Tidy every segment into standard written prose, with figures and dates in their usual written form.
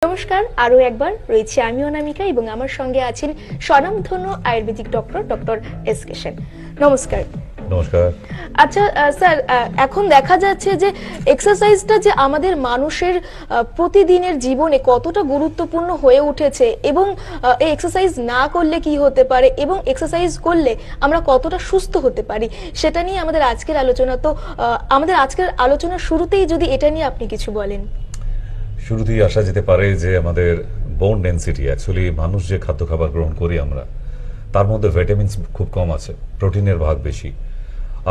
নমস্কার, আরো একবার রয়েছে আমি অনামিকা এবং আমার সঙ্গে আছেন স্বনামধন্য Ayurvedic doctor S K Sen. নমস্কার। নমস্কার। আচ্ছা স্যার, এখন দেখা যাচ্ছে যে এক্সারসাইজটা যে আমাদের মানুষের প্রতিদিনের জীবনে কতটা গুরুত্বপূর্ণ হয়ে উঠেছে এবং এই এক্সারসাইজ না করলে কি হতে পারে এবং এক্সারসাইজ করলে আমরা কতটা সুস্থ হতে পারি সেটা নিয়ে আমাদের আজকের আলোচনা। তো আমাদের আজকের আলোচনার শুরুতেই যদি এটা নিয়ে আপনি কিছু বলেন। শুরুতেই আসা যেতে পারে যে আমাদের বোন ডেন্সিটি, অ্যাকচুয়ালি মানুষ যে খাদ্য খাবার গ্রহণ করি আমরা, তার মধ্যে ভিটামিনস খুব কম আছে, প্রোটিনের ভাগ বেশি।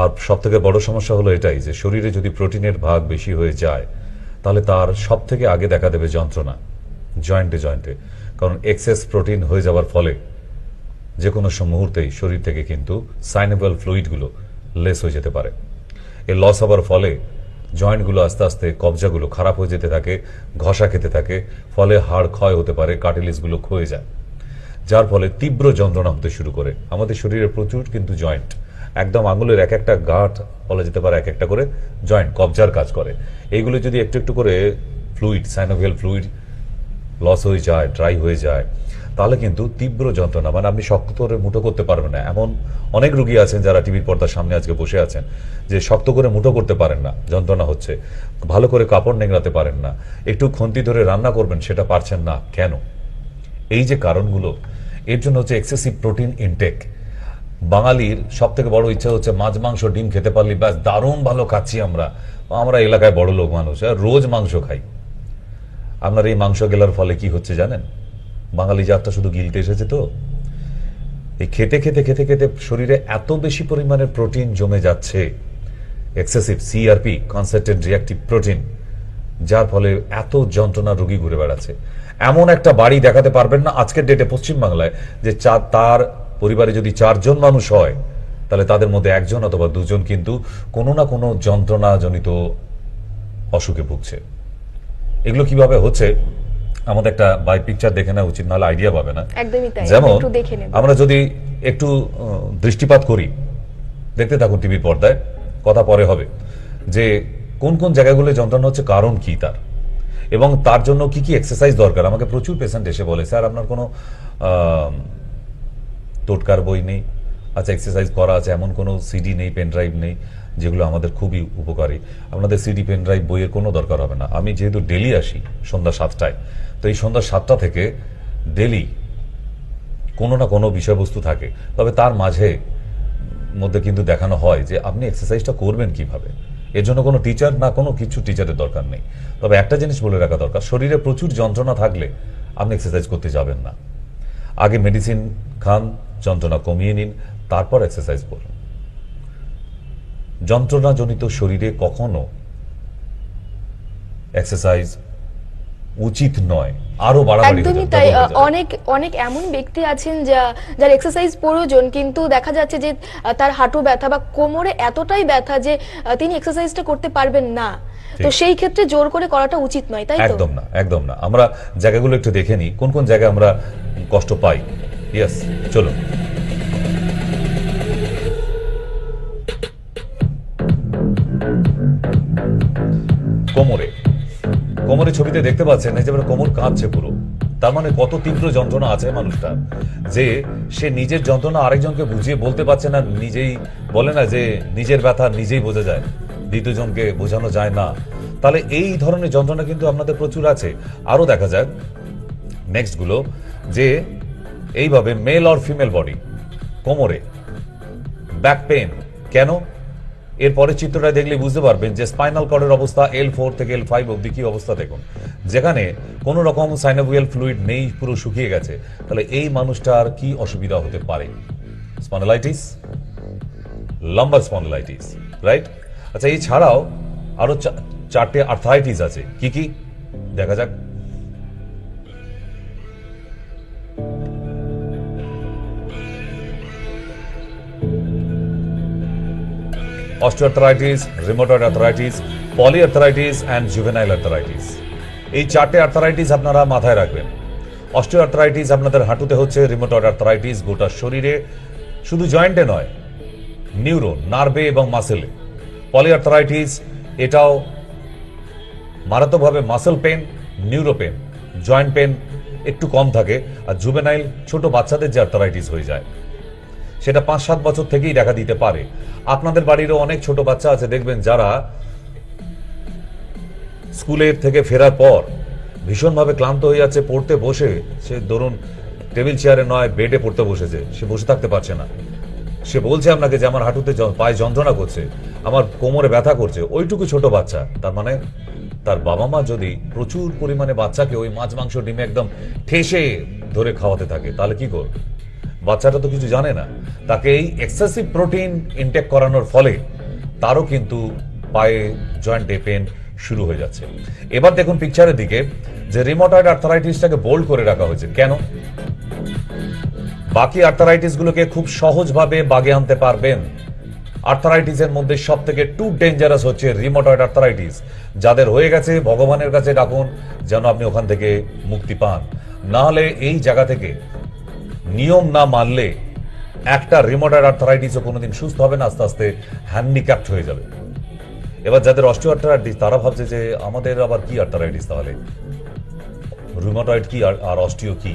আর সব থেকে বড় সমস্যা হলো এটাই যে শরীরে যদি প্রোটিনের ভাগ বেশি হয়ে যায় তাহলে তার সব থেকে আগে দেখা দেবে যন্ত্রণা জয়েন্টে জয়েন্টে, কারণ এক্সেস প্রোটিন হয়ে যাওয়ার ফলে যে কোনো মুহূর্তেই শরীর থেকে কিন্তু সাইনেবল ফ্লুইডগুলো লেস হয়ে যেতে পারে। এর লস হওয়ার ফলে জয়েন্টগুলো আস্তে আস্তে কবজাগুলো খারাপ হয়ে যেতে থাকে, ঘষা খেতে থাকে, ফলে হাড় ক্ষয় হতে পারে, কার্টিলেজগুলো ক্ষয়ে যায়, যার ফলে তীব্র যন্ত্রণা হতে শুরু করে। আমাদের শরীরে প্রচুর কিন্তু জয়েন্ট, একদম আঙুলের এক একটা গাঁট বলা যেতে পারে এক একটা করে জয়েন্ট কবজার কাজ করে। এইগুলো যদি একটু একটু করে ফ্লুইড, সাইনোভিয়াল ফ্লুইড লস হয়ে যায়, ড্রাই হয়ে যায়, তাহলে কিন্তু তীব্র যন্ত্রণা, মানে আপনি শক্ত করে মুঠো করতে পারবেন না। এমন অনেক রুগী আছেন যারা টিভির পর্দার সামনে আজকে বসে আছেন যে শক্ত করে মুঠো করতে পারেন না, যন্ত্রণা হচ্ছে, ভালো করে কাপড় নেংড়াতে পারেন না, একটু খন্তি ধরে রান্না করবেন সেটা পারছেন না। কেন? এই যে কারণগুলো, এর জন্য হচ্ছে এক্সেসিভ প্রোটিন ইনটেক। বাঙালির সব থেকে বড় ইচ্ছা হচ্ছে মাছ মাংস ডিম খেতে পারলি ব্যাস, দারুণ ভালো খাচ্ছি আমরা। আমরা এলাকায় বড় লোক মানুষ, রোজ মাংস খাই। আপনার এই মাংস গেলার ফলে কি হচ্ছে জানেন? বাঙালি জাতটা শুধু গিলতে এসেছে তো, এই খেতে খেতে খেতে খেতে শরীরে এত বেশি পরিমাণে প্রোটিন জমে যাচ্ছে, excessive CRP, concentrated reactive protein, যার ফলে এত যন্ত্রণা রোগী ঘুরে বেড়াচ্ছে। এমন একটা বাড়ি দেখাতে পারবেন না আজকের ডেটে পশ্চিমবাংলায় যে তার পরিবারে যদি 4 জন মানুষ হয় তাহলে তাদের মধ্যে 1 জন অথবা 2 জন কিন্তু কোনো না কোনো যন্ত্রণাজনিত অসুখে ভুগছে। এগুলো কিভাবে হচ্ছে আমাদের একটা বাই পিকচার দেখে নেওয়া উচিত, নাহলে আইডিয়া পাবে না। যেমন আমরা যদি একটু দৃষ্টিপাত করি, দেখতে থাকুন টিভির পর্দায়, কথা পরে হবে যে কোন কোন জায়গাগুলো যন্ত্রণা হচ্ছে, কারণ কি তার, এবং তার জন্য কি কি এক্সারসাইজ দরকার। আমাকে প্রচুর পেশেন্ট এসে বলে, স্যার আপনার কোনো টোটকার বই নেই? আচ্ছা, এক্সারসাইজ করা আছে এমন কোনো সিডি নেই, পেন ড্রাইভ নেই যেগুলো আমাদের খুবই উপকারী? আপনাদের সিডি পেন ড্রাইভ বইয়ের কোনো দরকার হবে না। আমি যেহেতু ডেলি আসি সন্ধ্যা 7টায়, তো এই সন্ধ্যা 7টা থেকে ডেলি কোনো না কোনো বিষয়বস্তু থাকে, তবে তার মাঝে মধ্যে কিন্তু দেখানো হয় যে আপনি এক্সারসাইজটা করবেন কিভাবে। এর জন্য কোনো টিচার না, কোনো কিছু টিচারের দরকার নেই। তবে একটা জিনিস বলে রাখা দরকার, শরীরে প্রচুর যন্ত্রণা থাকলে আপনি এক্সারসাইজ করতে যাবেন না। আগে মেডিসিন খান, যন্ত্রণা কমিয়ে নিন, তারপর এক্সারসাইজ করুন। যন্ত্রণাজনিত শরীরে কখনো এক্সারসাইজ উচিত নয়, আরো বাড়াবাড়ি। একদমই তাই। অনেক এমন ব্যক্তি আছেন যার এক্সারসাইজ প্রয়োজন, কিন্তু দেখা যাচ্ছে যে তার হাঁটু ব্যথা বা কোমরে এতটাই ব্যথা যে তিনি এক্সারসাইজটা করতে পারবেন না। তো সেই ক্ষেত্রে জোর করে করাটা উচিত নয়, তাই তো? একদম না, একদম না। আমরা জায়গাগুলো একটু দেখে নিই কোন কোন জায়গায় আমরা কষ্ট পাই। ইয়েস, চলুন। কোমরে ছবিতে দেখতে পাচ্ছেন এই যে কোমর কাঁপছে পুরো, তার মানে কত তীব্র যন্ত্রণা আছে মানুষটা, যে সে নিজের যন্ত্রণা আরেকজনকে বুঝিয়ে বলতে পারছে না। নিজেই বলে না যে নিজের ব্যথা নিজেই বোঝা যায়, দ্বিতীয়জনকে বোঝানো যায় না। তাহলে এই ধরনের যন্ত্রণা কিন্তু আপনাদের প্রচুর আছে। আরো দেখা যাক নেক্সট গুলো, যে এইভাবে মেল অর ফিমেল বডি, কোমরে ব্যাক পেন কেন? এরপরে চিত্রটা দেখলে বুঝতে পারবেন যে স্পাইনাল কর্ডের অবস্থা L4 থেকে L5 অবধি কি অবস্থা দেখুন, যেখানে কোনো রকম সাইনোভিয়াল ফ্লুইড নেই, পুরো শুকিয়ে গেছে। তাহলে এই মানুষটার কি অসুবিধা হতে পারে? Spondylitis, lumber spondylitis, right? আচ্ছা, এই ছাড়াও আরো 4টে আর্থ্রাইটিস আছে। কি কি দেখা যাক। Osteoarthritis, rheumatoid arthritis, polyarthritis and juvenile arthritis. এই 4টে আর্থ্রাইটিস আপনারা মাথায় রাখবেন। অস্টিওআর্থ্রাইটিস আপনাদের হাঁটুতে হচ্ছে, রিউমাটয়েড আর্থ্রাইটিস গোটা শরীরে, শুধু জয়েন্টে নয়, নিউরো, নার্ভে এবং মাসেলে। পলিআর্থ্রাইটিস এটাও মারাত্মকভাবে muscle pain, neuro pain, joint pain একটু কম থাকে। আর জুভেনাইল ছোট বাচ্চাদের যে আর্থারাইটিস হয়ে যায় সেটা 5-7 বছর থেকেই দেখা দিতে পারে। আপনাদের বাড়িরও অনেক ছোট বাচ্চা আছে দেখবেন যারা স্কুলের থেকে ফেরার পর ভীষণভাবে ক্লান্ত হয়ে যাচ্ছে, পড়তে বসে সে ধরুন টেবিল চেয়ারে নয় বেডে পড়তে বসেছে, সে বসে থাকতে পারছে না, সে বলছে আপনাকে যে আমার হাঁটুতে পায়ে যন্ত্রণা করছে, আমার কোমরে ব্যথা করছে। ওইটুকু ছোট বাচ্চা, তার মানে তার বাবা মা যদি প্রচুর পরিমাণে বাচ্চাকে ওই মাছ মাংস ডিমে একদম ঠেসে ধরে খাওয়াতে থাকে তাহলে কি করবে? বাচ্চাটা তো কিছু জানে না। তাকে এই এক্সেসিভ প্রোটিন ইনটেক করানোর ফলে তারও কিন্তু পায়ে জয়েন্টে পেন শুরু হয়ে যাচ্ছে। এবার দেখুন পিকচারের দিকে যে রিমোটয়েড আর্থারাইটিসটাকে বোল্ড করে রাখা হয়েছে কেন? বাকি আর্থারাইটিস গুলোকে খুব সহজভাবে বাগে আনতে পারবেন। আর্থারাইটিসের মধ্যে সব থেকে টু ডেঞ্জারাস হচ্ছে রিমোটয়েড আর্থারাইটিস। যাদের হয়ে গেছে ভগবানের কাছে ডাকুন যেন আপনি ওখান থেকে মুক্তি পান, না হলে এই জায়গা থেকে নিয়ম না মানলে একটা রিমোটয়েড আর্থারাইটিসও কোনোদিন সুস্থ হবে না, আস্তে আস্তে হ্যান্ডিক্যাপ্ট হয়ে যাবে। এবার যাদের অস্টিও আর্থারাইটিস তারা ভাবছে যে আমাদের আবার কি আর্থারাইটিস, তাহলে রিমোটয়েড কি আর অস্টিও কি?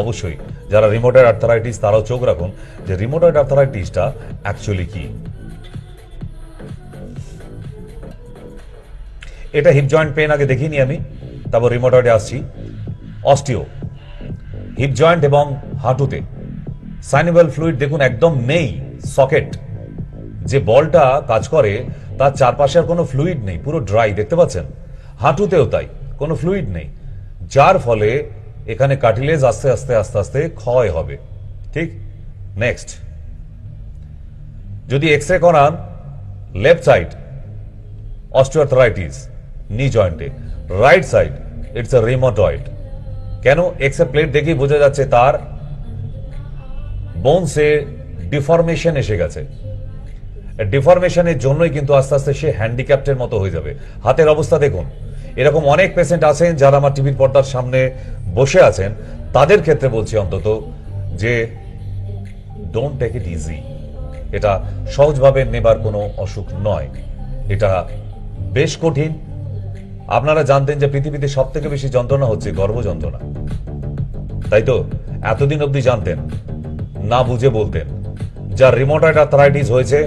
অবশ্যই যারা রিমোটয়েড আর্থারাইটিস তারাও চোখ রাখুন যে রিমোটয়েড আর্থারাইটিসটা অ্যাকচুয়ালি কি। এটা হিপ জয়েন্ট পেন আগে দেখিনি আমি, তারপর রিমোটয়েডে আসছি। অস্টিও হিপ জয়েন্ট এবং হাঁটুতে সাইনোভিয়াল ফ্লুইড দেখুন একদম নেই, সকেট যে বলটা কাজ করে তার চারপাশে আর কোনো ফ্লুইড নেই, পুরো ড্রাই দেখতে পাচ্ছেন। হাঁটুতেও তাই, কোনো ফ্লুইড নেই, যার ফলে এখানে কার্টিলেজ আস্তে আস্তে আস্তে আস্তে ক্ষয় হবে। ঠিক। নেক্সট, যদি এক্স রে করান লেফট সাইড অস্টিওআর্থ্রাইটিস নি জয়েন্টে, right side it's a rheumatoid. কেন? এক্স রে প্লেট দেখেই বোঝা যাচ্ছে তার বোনসে ডিফরমেশন এসে গেছে। ডিফরমেশনের জন্যই কিন্তু আস্তে আস্তে সে হ্যান্ডিক্যাপ্টের মতো হয়ে যাবে। হাতের অবস্থা দেখুন, এরকম অনেক পেশেন্ট আছেন যারা আমার টিভির পর্দার সামনে বসে আছেন, তাদের ক্ষেত্রে বলছি অন্তত যে ডোন্ট টেক ইট ইজি। এটা সহজভাবে নেবার কোনো অসুখ নয়, এটা বেশ কঠিন। আপনারা জানতেন যে পৃথিবীতে সব থেকে বেশি যন্ত্রণা হচ্ছে গর্ভ যন্ত্রণা, তাই তো? এতদিন অবধি জানতেন না, বুঝে বলতেন। যার রিমোটয়েড আর্থারাইটিস হয়েছে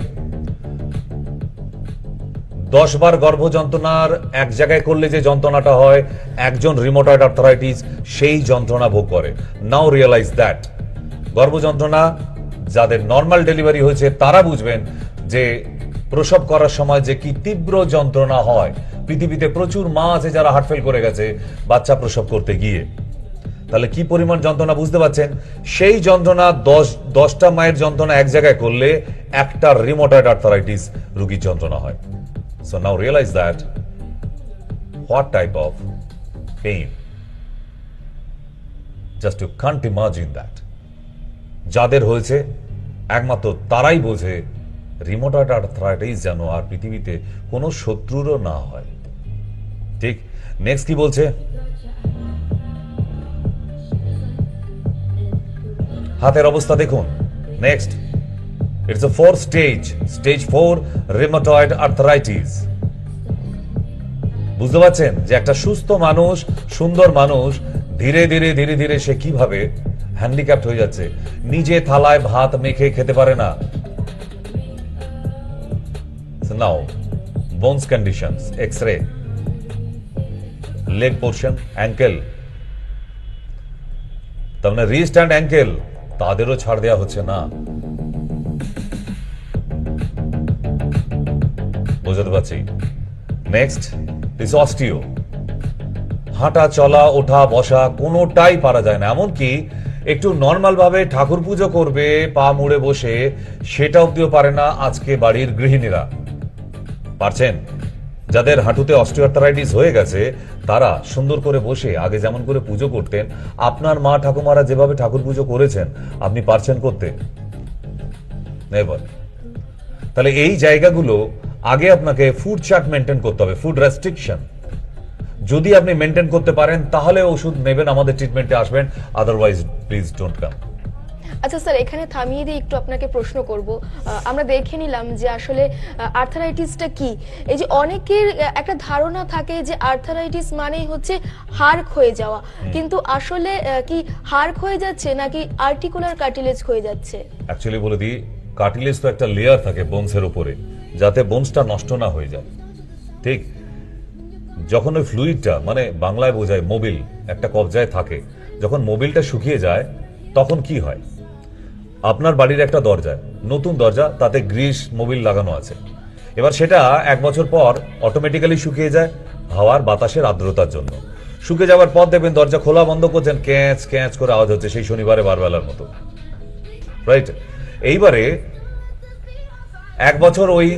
10 বার গর্ভ যন্ত্রণার এক জায়গায় করলে যে যন্ত্রণাটা হয়, একজন রিমোটয়েড আর্থারাইটিস সেই যন্ত্রণা ভোগ করে। নাও রিয়েলাইজ দ্যাট গর্ভ যন্ত্রণা যাদের নর্মাল ডেলিভারি হয়েছে তারা বুঝবেন যে প্রসব করার সময় যে কি তীব্র যন্ত্রণা হয়। পৃথিবীতে প্রচুর মা আছে যারা হার্ট ফেল করে গেছে বাচ্চা প্রসব করতে গিয়ে, তাহলে কি পরিমাণ যন্ত্রণা বুঝতে পারছেন? সেই যন্ত্রণা 10টা মায়ের যন্ত্রণা এক জায়গায় করলে একটা রিমোটয়েড আর্থারাইটিস রোগীর যন্ত্রণা হয়। So now realize that what type of pain. Just you can't imagine that. যাদের হয়েছে একমাত্র তারাই বোঝে রিমোটয়েড আর্থারাইটিস যেন আর পৃথিবীতে কোনো শত্রুরও না হয়। ঠিক। নেক্সট কি বলছে? হাতের অবস্থা দেখুন। Next, it's a 4 stage, stage 4 rheumatoid arthritis. বুঝতে পারছেন যে একটা সুস্থ মানুষ, সুন্দর মানুষ ধীরে ধীরে ধীরে ধীরে সে কিভাবে হ্যান্ডিক্যাপ্ট হয়ে যাচ্ছে। নিজে থালায় ভাত মেখে খেতে পারে না। Now bones conditions, x-ray, leg portion, ankle, তার মানে রিস্ট অ্যান্ড অ্যাঙ্কেল তাদেরও ছাড় দেওয়া হচ্ছে না। বুঝতে পারছি। Next is osteo. হাঁটা চলা ওঠা বসা কোনোটাই পারা যায় না, এমনকি একটু নর্মাল ভাবে ঠাকুর পুজো করবে পা মুড়ে বসে সেটা অব্দিও পারে না আজকে বাড়ির গৃহিণীরা। পারছেন? যাদের হাঁটুতে অস্টিওআর্থারাইটিস হয়ে গেছে তারা সুন্দর করে বসে আগে যেমন করে পুজো করতেন, আপনার মা ঠাকুমারা যেভাবে ঠাকুর পুজো করেছেন আপনি পারছেন করতে? নেভার। তাহলে এই জায়গাগুলো আগে আপনাকে ফুড চার্ট মেনটেন করতে হবে, ফুড রেস্ট্রিকশন। যদি আপনি মেনটেন করতে পারেন তাহলে ওষুধ নেবেন, আমাদের ট্রিটমেন্টে আসবেন, আদারওয়াইজ প্লিজ ডোন্ট কাম। আচ্ছা স্যার, এখানে থামিয়ে দিয়ে একটু আপনাকে প্রশ্ন করব। আমরা দেখে নিলাম যে আসলে আর্থারাইটিসটা কি। এই যে অনেকের একটা ধারণা থাকে যে আর্থারাইটিস মানেই হচ্ছে হাড় ক্ষয়ে যাওয়া, কিন্তু আসলে কি হাড় ক্ষয়ে যাচ্ছে নাকি আর্টিকুলার কার্টিলেজ ক্ষয়ে যাচ্ছে? অ্যাকচুয়ালি বলে দিই, কার্টিলেজ তো একটা লেয়ার থাকে বোনসের উপরে, যাতে বোনসটা নষ্ট না হয়ে যায়। ঠিক যখন ওই ফ্লুইডটা, মানে বাংলায় বোঝায় মোবিল, একটা কবজায় থাকে, যখন মোবিলটা শুকিয়ে যায় তখন কি হয়? আপনার বাড়ির একটা দরজায়, নতুন দরজা, তাতে গ্রিস মোবিল লাগানো আছে, এবার সেটা 1 বছর পর অটোমেটিক্যালি শুকিয়ে যায় হাওয়ার বাতাসের আর্দ্রতার জন্য। শুকিয়ে যাওয়ার পর দেখবেন দরজা খোলা বন্ধ করছেন, ক্যাঁচ ক্যাঁচ করে আওয়াজ হচ্ছে, সেই শনিবারে বারবেলার মতো, রাইট? এইবারে 1 বছর ওই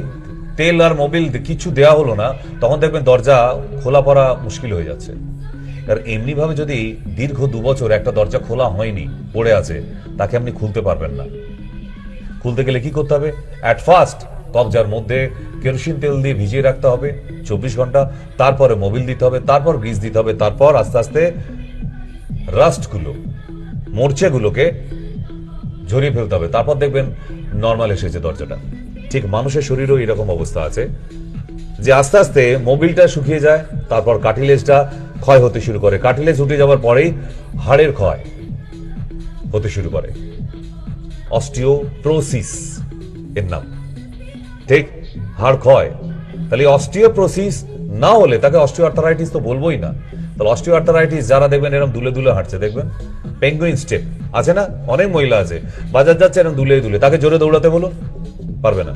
তেল আর মোবিল কিছু দেয়া হলো না, তখন দেখবেন দরজা খোলা পড়া মুশকিল হয়ে যাচ্ছে। আর এমনি ভাবে যদি দীর্ঘ 2 বছর একটা দরজা খোলা হয়নি, পড়ে আছে, তাকে আপনি খুলতে পারবেন না। খুলতে গেলে কি করতে হবে? অ্যাট ফার্স্ট কবজার মধ্যে কেরোসিন তেল দিয়ে ভিজিয়ে রাখতে হবে 24 ঘন্টা, তারপরে মোবিল দিতে হবে, তারপর গ্রিস দিতে হবে, তারপর আস্তে আস্তে রাস্টগুলো, মোর্চেগুলোকে ঝরিয়ে ফেলতে হবে, তারপর দেখবেন নর্মাল এসেছে দরজাটা। ঠিক মানুষের শরীরেও এরকম অবস্থা আছে যে আস্তে আস্তে মোবিলটা শুকিয়ে যায়, তারপর কার্টিলেজটা ক্ষয় হতে শুরু করে, কার্টিলেজ উঠে যাওয়ার পরেই হাড়ের ক্ষয় হতে শুরু করে, অস্টিওপ্রোসিস এর নাম। ঠিক, হাড় ক্ষয়। তাহলে অস্টিওপ্রোসিস না হলে তাকে অস্টিওআর্থারাইটিস তো বলবোই না। তাহলে অস্টিওআর্থারাইটিস যারা দেখবেন এরকম দুলে দুলে হাঁটছে, দেখবেন পেঙ্গুইন স্টেপ আছে না, অনেক মহিলা আছে বাজার যাচ্ছে এরকম দুলে দুলে, তাকে জোরে দৌড়াতে বলো, পারবে না।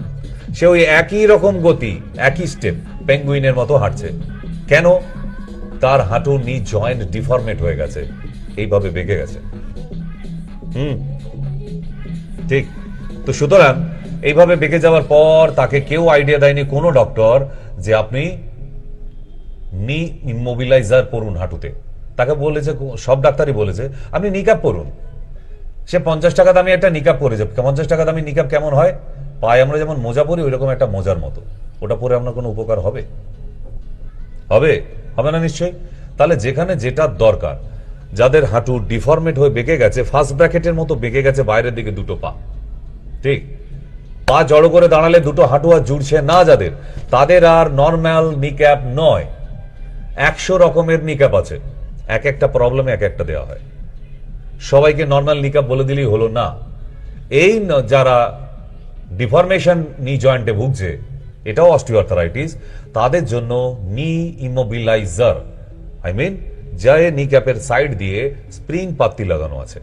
সে ওই একই রকম গতি, একই স্টেপ, পেঙ্গুইনের মতো হাঁটছে। কেন? তার হাঁটু নি জয়েন্ট ডিফর্মেট হয়ে গেছে, এইভাবে বেঁকে গেছে। ঠিক, তো সুতরাং এইভাবে বেঁকে যাওয়ার পর তাকে কেউ আইডিয়া দেয়নি, কোনো ডক্টর, যে আপনি নি ইমোবিলাইজার পড়ুন হাঁটুতে। তাকে বলেছে, সব ডাক্তারই বলেছে আপনি নিকাপ পড়ুন। সে 50 টাকা দামি একটা নিকাপ পরেছে। 50 টাকা দামি নিকাপ কেমন হয়? পায়ে আমরা যেমন মোজা পরি ওইরকম একটা মোজার মতো, ওটা পরে আপনার কোনো উপকার হবে? হবে? হবে না নিশ্চয়ই। তাহলে যেখানে যেটা দরকার, যাদের হাঁটু ডিফর্মেট হয়ে বেঁকে গেছে, ফার্স্ট ব্র্যাকেটের মতো বেঁকে গেছে বাইরের দিকে দুটো পা, ঠিক, পা জড়ো করে দাঁড়ালে দুটো হাঁটু আর জুড়ছে না যাদের, তাদের আর নর্মাল নিক্যাপ নয়, 100 রকমের নিক্যাপ আছে, এক একটা প্রবলেমে এক একটা দেওয়া হয়। সবাইকে নর্মাল নিক্যাপ বলে দিলেই হলো না। এই যারা ডিফরমেশন নি জয়েন্টে ভুগছে, এটাও অস্টিওআর্থারাইটিস, তাদের জন্য নি ইমোবিলাইজার, আই মিন যা নি ক্যাপের সাইড দিয়ে স্প্রিং পাত্তি লাগানো আছে,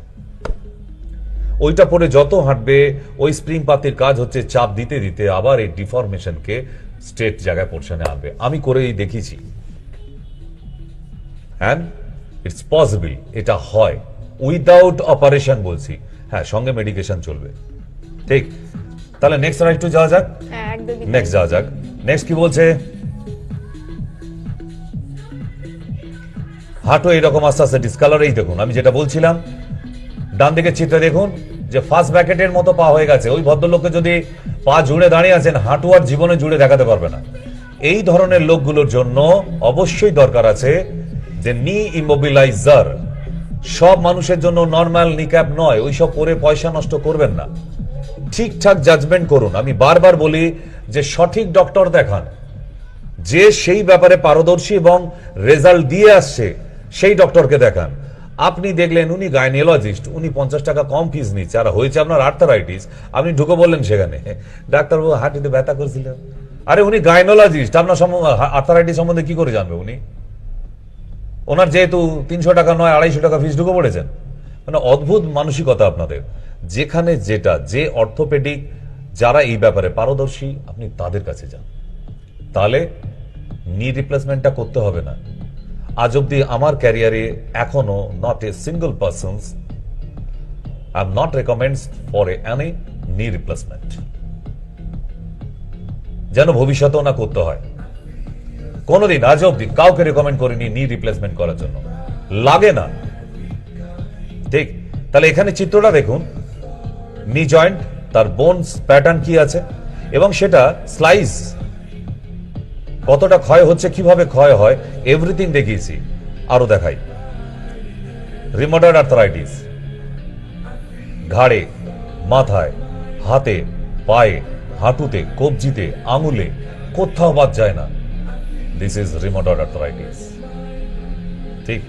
ওইটা পরে যত হাঁটবে ওই স্প্রিং পাত্তির কাজ হচ্ছে চাপ দিতে দিতে আবার এই ডিফরমেশনকে স্ট্রেট জায়গায় পৌঁছানো আনবে। আমি করেই দেখেছি, অ্যান্ড ইটস পসিবল, এটা হয় উইদাউট অপারেশন বলছি, হ্যাঁ, সঙ্গে মেডিকেশন চলবে। ঠিক, তাহলে নেক্সট আর একটু যাওয়া যাক। হ্যাঁ, একদমই। নেক্সট যাওয়া যাক। নেক্সট কি বলছে? হাঁটু এইরকম আস্তে আস্তে ডিসকালার। এই দেখুন, আমি যেটা বলছিলাম, ডান দিকে চিত্রে দেখুন যে ফার্স্ট ব্র্যাকেটের মতো পা হয়ে গেছে। ওই ভদ্রলোককে যদি পা জুড়ে দাঁড়িয়ে আছেন, হাঁটু আর জীবনে জুড়ে দেখাতে পারবে না। এই ধরনের লোকগুলোর জন্য অবশ্যই দরকার আছে যে নি ইমোবিলাইজার। সব মানুষের জন্য নর্মাল নিক্যাপ নয়, ওইসব পরে পয়সা নষ্ট করবেন না, ঠিকঠাক জাজমেন্ট করুন। আমি বারবার বলি যে সঠিক ডক্টর দেখান, যে সেই ব্যাপারে পারদর্শী এবং রেজাল্ট দিয়ে আসছে সেই ডক্টরকে দেখান। আপনি দেখলেন উনি গাইনোলজিস্ট, উনি 50 টাকা কম ফিস নিচ্ছে, আর হয়েছে আপনার আর্থারাইটিস, আপনি ঢুকে বললেন সেখানে ডাক্তারবাবু হাঁটুতে ব্যথা করছিল। আরে উনি গাইনোলজিস্ট, আপনার আর্থারাইটিস সম্বন্ধে কি করে জানবে উনি? ওনার যেহেতু 300 টাকা নয় 250 টাকা ফিস ঢুকে পড়েছেন। মানে অদ্ভুত মানসিকতা আপনাদের। যেখানে যেটা, যে অর্থোপেডিক যারা এই ব্যাপারে পারদর্শী, আপনি তাদের কাছে যান, তাহলে নি রিপ্লেসমেন্টটা করতে হবে না। আজ অব্দি আমার ক্যারিয়ারে এখনো not a single person I am not recommends for any নি রিপ্লেসমেন্ট, যেন ভবিষ্যতেও না করতে হয়। কোনোদিন আজ অব্দি কাউকে রেকমেন্ড করিনি নি রিপ্লেসমেন্ট করার জন্য, লাগে না। ঠিক, তাহলে এখানে চিত্রটা দেখুন, নি জয়েন্ট, তার বোনস প্যাটার্ন কি আছে, এবং সেটা স্লাইস কতটা ক্ষয় হচ্ছে, কিভাবে ক্ষয় হয়, এভরিথিং দেখিয়েছি। আরো দেখাই, রিমোটয়েড আর্থারাইটিস, ঘাড়ে মাথায়, হাতে, পায়ে, হাঁটুতে, কবজিতে, আঙুলে, কোথাও বাদ যায় না। This is rheumatoid arthritis. ঠিক?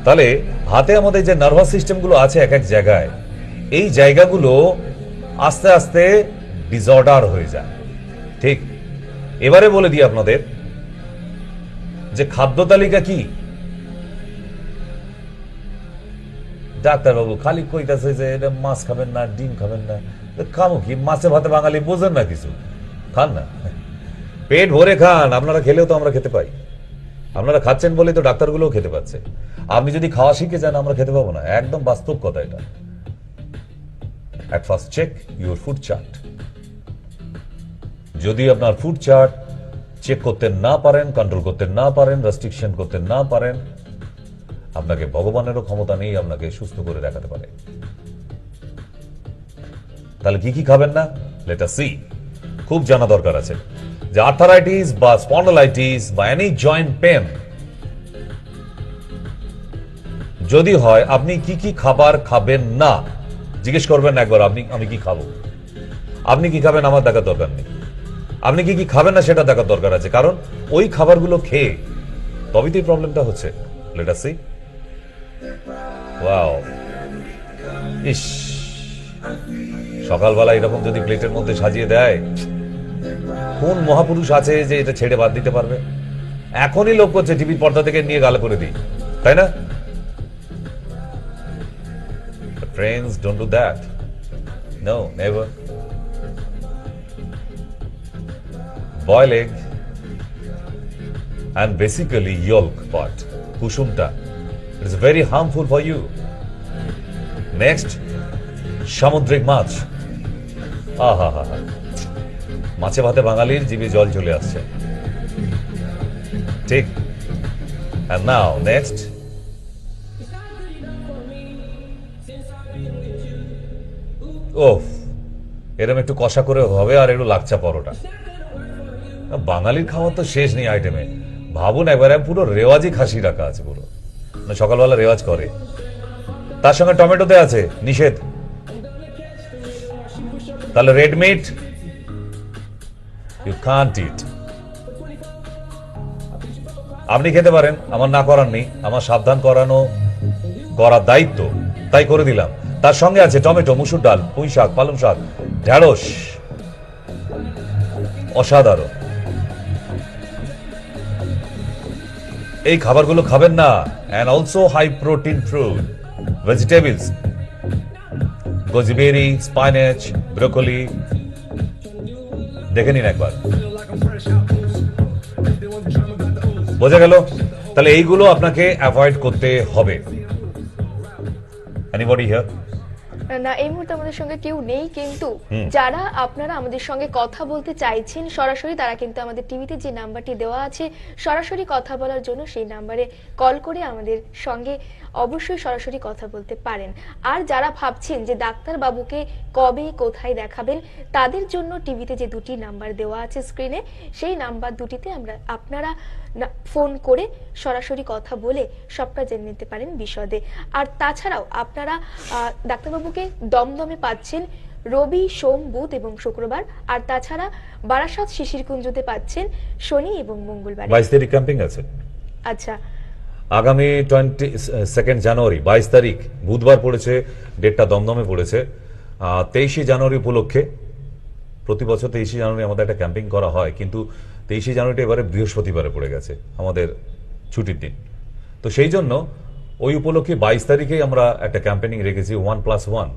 তাহলে হাতে আমাদের যে নার্ভাস সিস্টেমগুলো আছে এক এক জায়গায়, এই জায়গাগুলো আস্তে আস্তে ডিসঅর্ডার হয়ে যায়। ঠিক? এবারে বলে দিই আপনাদের যে খাদ্য তালিকা কি। ডাক্তারবাবু খালি কইতাছে যে এটা মাছ খাবেন না, ডিম খাবেন না। খামো কি? মাছে ভাতে বাঙালি বোঝেন না কিছু, খান না, পেট ভরে খান। আপনারা খেলেও তো আমরা খেতে পাই, আপনারা খাচ্ছেন বলেই তো ডাক্তারগুলোও খেতে পাচ্ছে। আপনি যদি খাওয়া শিখে যান আমরা খেতে পাবো না, একদম বাস্তব কথা এটা। At first check your food chart. যদি আপনার ফুড চার্ট চেক করতে না পারেন, কন্ট্রোল করতে না পারেন, রেস্ট্রিকশন করতে না পারেন, আপনাকে ভগবানেরও ক্ষমতা নেই আপনাকে সুস্থ করে দেখাতে পারে। তাহলে কি কি খাবেন না, লেট আস সি। খুব জানা দরকার আছে যে আর্থারাইটিস বা স্পন্ডালাইটিস বা এনি জয়েন্ট পেন যদি হয়, আপনি কি কি খাবার খাবেন না জিজ্ঞেস করবেন একবার। আমি কি খাবো, আপনি কি খাবেন আমার দেখার দরকার নেই। আপনি কি কি খাবেন না সেটা দেখার দরকার আছে, কারণ ওই খাবারগুলো খেয়ে তবেই তো এই প্রবলেমটা হচ্ছে। Let us see. ওয়াও, ইস, সকালবেলা এরকম যদি প্লেটের মধ্যে সাজিয়ে দেয়, কোন মহাপুরুষ আছে যে এটা ছেড়ে বাদ দিতে পারবে? এখনই লোক করছে টিভির পর্দা থেকে নিয়ে গালে করে দিই, তাই না? Friends, don't do that. No, never. Boil egg and basically yolk part, kushumta. It is very harmful for you. Next, সামুদ্রিক মাছ। আহা হা হা, মাছে ভাতে বাঙালির জিভে জল চলে আসছে। ঠিক? And now, next, ওফ, এরকম একটু কষা করে হবে আর একটু লাচ্ছা পরোটা। বাঙালির খাওয়া তো শেষ নেই আইটেমে। ভাবুন একবার, পুরো রেওয়াজি খাসি রাখা আছে পুরো, সকালবেলা রেওয়াজ করে। তার সঙ্গে টমেটোতে আছে নিষেধ। তাহলে রেড মিট ইউ কান্ট ইট। আপনি খেতে পারেন, আমার না করার নেই, আমার সাবধান করার দায়িত্ব, তাই করে দিলাম। তার সঙ্গে আছে টমেটো, মুসুর ডাল, পুঁই শাক, পালং শাক, ঢেঁড়স, অসাধারণ। এই খাবারগুলো খাবেন না। and also high protein food, vegetables, gooseberry, spinach, broccoli, দেখে নিন একবার। বোঝা গেল? তাহলে এইগুলো আপনাকে অ্যাভয়েড করতে হবে। Anybody here? না, এই মুহূর্তে আমাদের সঙ্গে কেউ নেই, কিন্তু যারা আপনারা আমাদের সঙ্গে কথা বলতে চাইছেন সরাসরি, তারা কিন্তু আমাদের টিভিতে যে নাম্বারটি দেওয়া আছে সরাসরি কথা বলার জন্য, সেই নাম্বারে কল করে আমাদের সঙ্গে অবশ্যই সরাসরি কথা বলতে পারেন। আর যারা ভাবছেন যে ডাক্তার বাবুকে কবে কোথায় দেখাবেন, তাদের জন্য টিভিতে যে দুটি নাম্বার দেওয়া আছে স্ক্রিনে, সেই নাম্বার দুটিতে আপনারা ফোন করে সরাসরি কথা বলে সবটা জেনে নিতে পারেন বিশদে। আর তাছাড়াও আপনারা ডাক্তারবাবুকে দমদমে পাচ্ছেন রবি, সোম, বুধ এবং শুক্রবার। আর তাছাড়া বারাসাত শিশিরকুঞ্জতে পাচ্ছেন শনি এবং মঙ্গলবার। 22 তারিখ ক্যাম্পিং আছে। আচ্ছা, আগামী 22 জানুয়ারি 22 তারিখ বুধবার পড়েছে, ডেটটা দমদমে পড়েছে। 23 জানুয়ারি উপলক্ষে, প্রতি বছর 23 জানুয়ারি আমাদের একটা ক্যাম্পিং করা হয়, কিন্তু 23 জানুয়ারিটা এবারে বৃহস্পতিবারে পড়ে গেছে আমাদের ছুটির দিন। তো সেই জন্য ওই উপলক্ষে 22 তারিখে আমরা একটা ক্যাম্পেনিং রেখেছি, 1+1,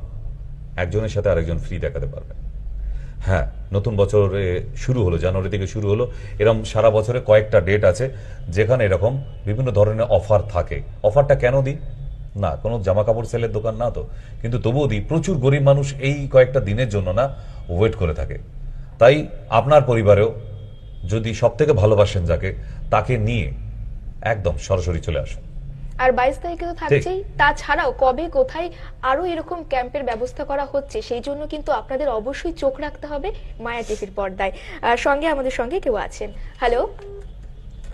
একজনের সাথে আরেকজন ফ্রি দেখাতে পারবে। হ্যাঁ, নতুন বছরে শুরু হলো, জানুয়ারি থেকে শুরু হলো। এরকম সারা বছরে কয়েকটা ডেট আছে যেখানে এরকম বিভিন্ন ধরনের অফার থাকে। অফারটা কেন দিই না, কোনো জামা কাপড় সেলের দোকান না তো, কিন্তু তবুও দিই। প্রচুর গরিব মানুষ এই কয়েকটা দিনের জন্য না ওয়েট করে থাকে। তাই আপনার পরিবারেও যদি সব থেকে ভালোবাসেন যাকে, তাকে নিয়ে একদম সরাসরি চলে আসুন। আর 22 তারিখে তো থাকছেই, তাছাড়াও কবে কোথায় আরো এরকম ক্যাম্পের ব্যবস্থা করা হচ্ছে, সেই জন্য কিন্তু আপনাদের অবশ্যই চোখ রাখতে হবে মায়া টিভির পর্দায়। সঙ্গে আমাদের সঙ্গে কেউ আছেন। হ্যালো,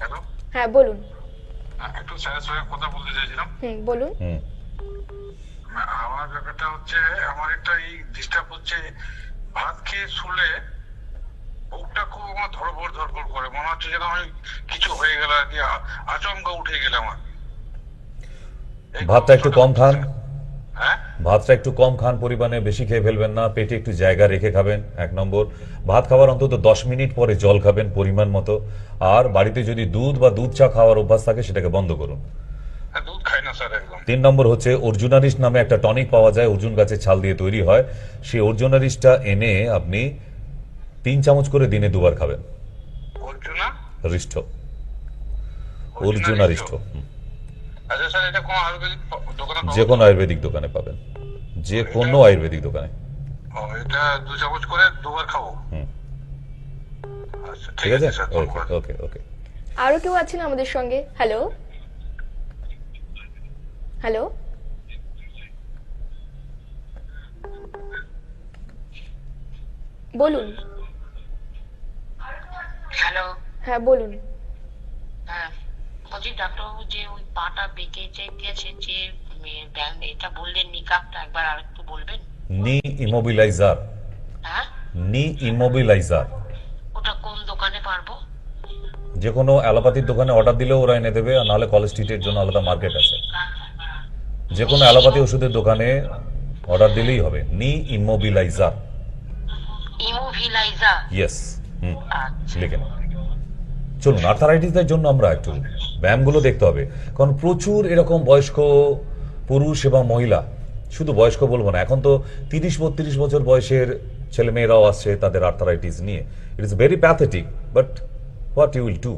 হ্যালো, হ্যাঁ বলুন। একটু স্যারের সঙ্গে কথা বলতে চাইছিলাম। বলুন। আমার আমার ব্যাপারটা হচ্ছে, আমার একটা এই ডিস্টার্ব হচ্ছে, ভাত খেয়ে শুলে বুকটা খুব আমার ধড়ফড় করে, মনে হচ্ছে যেন আমি কিছু হয়ে গেল আর কি, আচমকা উঠে গেলাম আর কি। এই ভাতটা একটু কম খান। হ্যাঁ, ভাতটা একটু কম খান, পরিমাণে বেশি খেয়ে ফেলবেন না, পেটে একটু জায়গা রেখে খাবেন। 1 নম্বর, ভাত খাওয়ার অন্তত 10 মিনিট পরে জল খাবেন পরিমাণ মতো। আর বাড়িতে যদি দুধ বা দুধ চা খাওয়ার অভ্যাস থাকে সেটাকে বন্ধ করুন। দুধ খাই না স্যার একদম। 3 নম্বর হচ্ছে অর্জুনারিস্ট নামে একটা টনিক পাওয়া যায়, অর্জুন গাছের ছাল দিয়ে তৈরি হয়। সেই অর্জুনারিস্টটা এনে আপনি 3 চামচ করে দিনে 2 বার খাবেন। অর্জুনারিস্ট। আচ্ছা স্যার, এটা কোন আয়ুর্বেদিক দোকানে পাবো? যে কোনো আয়ুর্বেদিক দোকানে পাবেন, যে কোনো আয়ুর্বেদিক দোকানে। এটা 2 চামচ করে 2 বার খাবো? আচ্ছা ঠিক আছে, স্যার। ওকে ওকে ওকে। আরো কেউ আছেন আমাদের সঙ্গে? হ্যালো হ্যালো, বলুন। হ্যালো। হ্যাঁ বলুন। হ্যাঁ, বলছি ডাক্তারবাবু, যে ওই পাটা বেঁকে যে গেছে, যে এটা বললেন নিকাপটা, একবার আরেকটু বলবেন? নি ইমোবিলাইজার। হ্যাঁ, নি ইমোবিলাইজার। ওটা কোন দোকানে পারবো? যে কোনো অ্যালোপ্যাথির দোকানে অর্ডার দিলেও ওরা এনে দেবে, আর নাহলে কলেজ স্ট্রিটের জন্য আলাদা মার্কেট আছে। যে কোনো অ্যালোপ্যাথি ওষুধের দোকানে অর্ডার দিলেই হবে। নি ইমোবিলাইজার। ইমোভিলাইজার? ইয়েস। আচ্ছা। লিখে নিন। চলুন, আর্থারাইটিসের জন্য আমরা একটু ব্যায়ামগুলো দেখতে হবে, কারণ প্রচুর এরকম বয়স্ক পুরুষ এবং মহিলা, শুধু বয়স্ক বলবো না, এখন তো 30-32 বছর বয়সের ছেলে মেয়েরাও আসছে তাদের আর্থারাইটিস নিয়ে। It is very pathetic, but what you will do?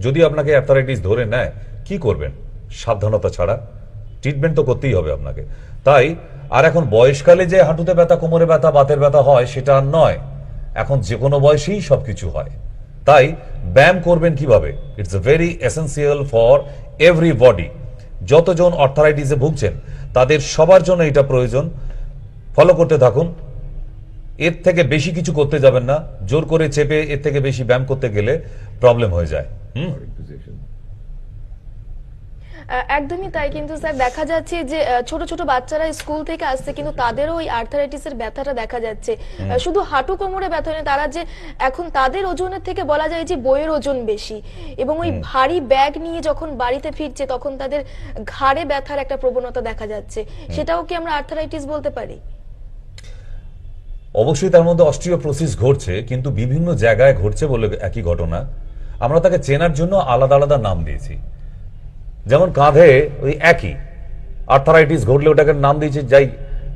যদি আপনাকে আর্থারাইটিস ধরে নেয়, কি করবেন? সাবধানতা ছাড়া ট্রিটমেন্ট তো করতেই হবে আপনাকে। তাই আর এখন বয়সকালে যে হাঁটুতে ব্যথা, কোমরে ব্যথা, বাতের ব্যথা হয় সেটা আর নয়, এখন যে কোনো বয়সেই সবকিছু হয়। তাই ব্যায়াম করবেন কিভাবে? It's very essential for everybody. যতজন আর্থারাইটিসে ভুগছেন তাদের সবার জন্য এটা প্রয়োজন। ফলো করতে থাকুন, এর থেকে বেশি কিছু করতে যাবেন না। জোর করে চেপে এর থেকে বেশি ব্যায়াম করতে গেলে প্রবলেম হয়ে যায়। একদমই তাই। কিন্তু স্যার দেখা যাচ্ছে যে ছোট ছোট বাচ্চারা স্কুল থেকে আসছে, কিন্তু তাদেরও ওই আর্থারাইটিসের ব্যথাটা দেখা যাচ্ছে। শুধু হাঁটু কোমরে ব্যথা নেই, তারা যে এখন তাদের ওজনের থেকে বলা যায় যে বইয়ের ওজন বেশি, এবং ওই ভারী ব্যাগ নিয়ে যখন বাড়িতে ফিরছে তখন তাদের ঘাড়ে ব্যথার একটা প্রবণতা দেখা যাচ্ছে। সেটাও কি আমরা আর্থারাইটিস বলতে পারি? অবশ্যই তার মধ্যে অস্টিওপ্রোসিস ঘটছে, কিন্তু বিভিন্ন জায়গায় ঘটছে বলে একই ঘটনা। আমরা তাকে চেনার জন্য আলাদা আলাদা নাম দিয়েছি। যেমন কাঁধে ওই একই আর্থারাইটিস ঘটলে ওটাকে নাম দিয়েছি, যাই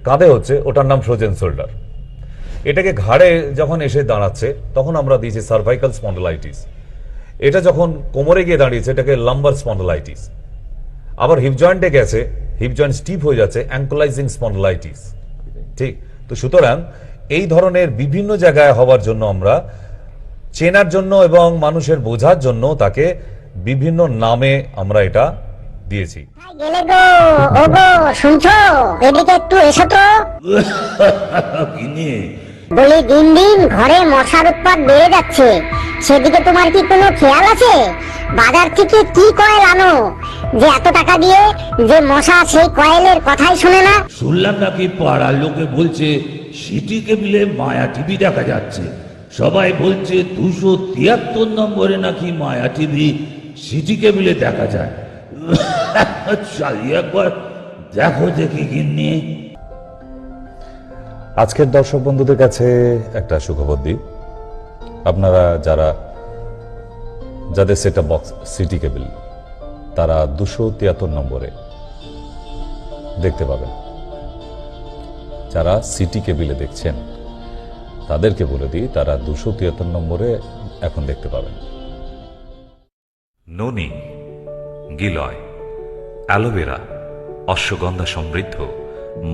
কাঁধে হচ্ছে ওটার নাম ফ্রোজেন শোল্ডার। এটাকে ঘাড়ে যখন এসে দাঁড়াচ্ছে তখন আমরা দিয়েছি সার্ভাইকাল স্পন্ডলাইটিস। এটা যখন কোমরে গিয়ে দাঁড়িয়েছে এটাকে লাম্বার স্পন্ডলাইটিস। আবার হিপ জয়েন্টে গেছে, হিপ জয়েন্ট স্টিফ হয়ে যাচ্ছে, অ্যাঙ্কোলাইজিং স্পন্ডলাইটিস। ঠিক তো, সুতরাং এই ধরনের বিভিন্ন জায়গায় হওয়ার জন্য আমরা চেনার জন্য এবং মানুষের বোঝার জন্য তাকে বিভিন্ন নামে আমরা এটা দিয়েছি। গেলে গো, ও গো, শুনছো? এদিকে একটু এসো তো। বলি, দিন দিন ঘরে মশার উৎপাত বেড়ে যাচ্ছে, সেদিকে তোমার কি কোনো খেয়াল আছে? বাজার থেকে কি কয়েল আনো যে এত টাকা দিয়ে, যে মশা সেই কয়েলের কথাই শুনে না? শুনলাম নাকি পাড়ার লোকে বলছে সিটি কেবিলে মায়া টিভি দেখা যাচ্ছে। সবাই বলছে 273 নম্বরে নাকি মায়া টিভি সিটি কেবিলে দেখা যায়। চালিয়ে একবার দেখো দেখি গিন্নি। আজকের দর্শক বন্ধুদের কাছে একটা সুখবর দিই, আপনারা যাদের সেটআপ বক্স সিটি কেবল, তারা 273 নম্বরে দেখতে পাবেন। যারা সিটি কেবিলে দেখছেন তাদেরকে বলে দিই, তারা 273 নম্বরে এখন দেখতে পাবেন। ননি, গিলয়, অ্যালোভেরা, অশ্বগন্ধা সমৃদ্ধ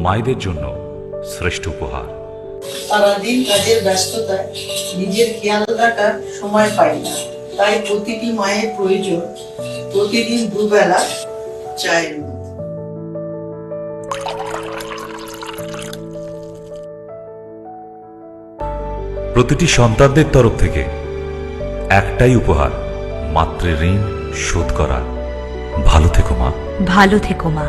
মায়েদের জন্য শ্রেষ্ঠ উপহার। সারাদিন কাজের ব্যস্ততায় নিজের খেয়াল রাখার সময় পাই না, তাই প্রতিটি মায়ের প্রয়োজন প্রতিদিন দুবেলা চায়ের দুধ। প্রতিটি সন্তানদের তরফ থেকে একটাই উপহার, মাতৃ ঋণ শোধ করা। ভালো থেকো মা। ভালো থেকো মা।